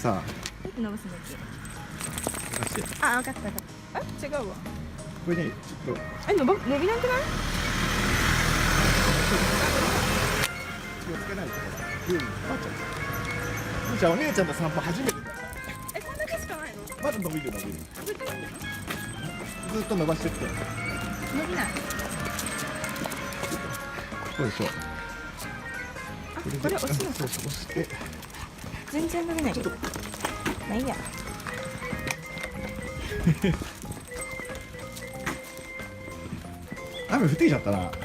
さ伸ばすんだっけ。あ、出して。あ、分かった分かった。あ、違うわ。これね、ちょっと伸びなくない？気をつけないとほら、急に引っ張っちゃう。じゃあお姉ちゃんの散歩初めてだから。こんだけしかないの？まだ伸びる。ずっと伸びるの？ずっと伸ばしてって。伸びない。そうでしょう。これ押すの？そうそう、押して。全然伸びない。ちょっと。まあいいや。雨降ってきちゃったな。やんで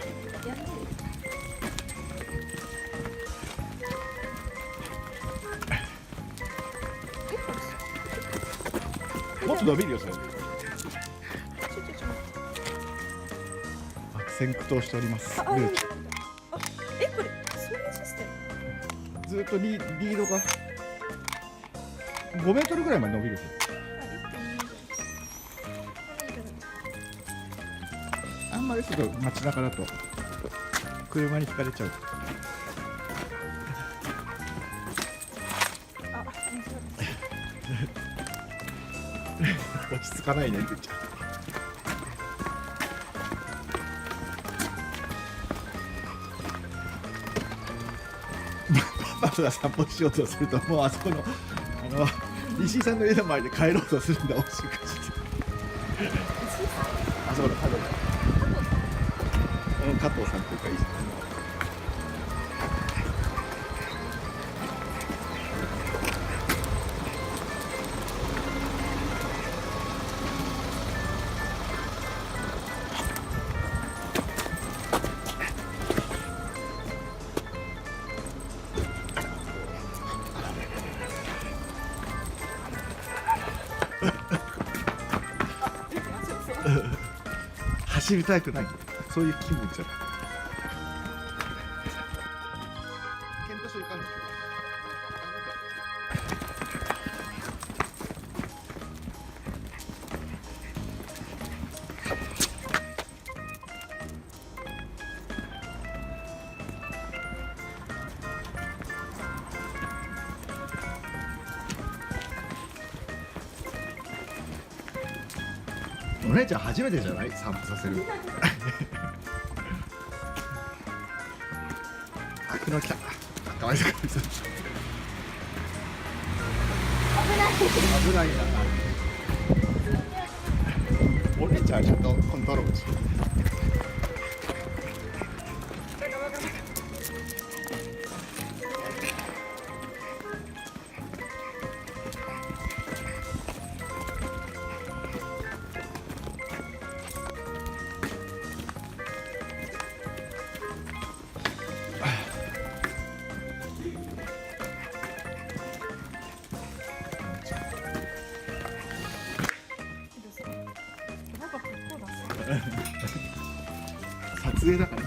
る。もっと伸びるよ、それ。悪戦苦闘しております。これ、そういうシステム。ずっとリードが5メートルぐらいまで伸びる。あんまりちょっと街中だと車にひかれちゃう。落ち着かないねって言っちゃう。パパが散歩しようとすると、もうあそこの石井さんの家の前で帰ろうとするんだ、おしかして。あそこの角で。加藤さんというかいいじゃん。走りたくない、そういう気分じゃない。検討書いかんの。お姉ちゃん初めてじゃない？散歩させる。あ、昨日来た。かわいそう。危ないな。お姉ちゃんちゃんとコントロールして。撮影だから。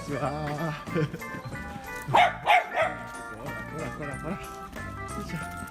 うわーほらほらほらほら。よいしょ。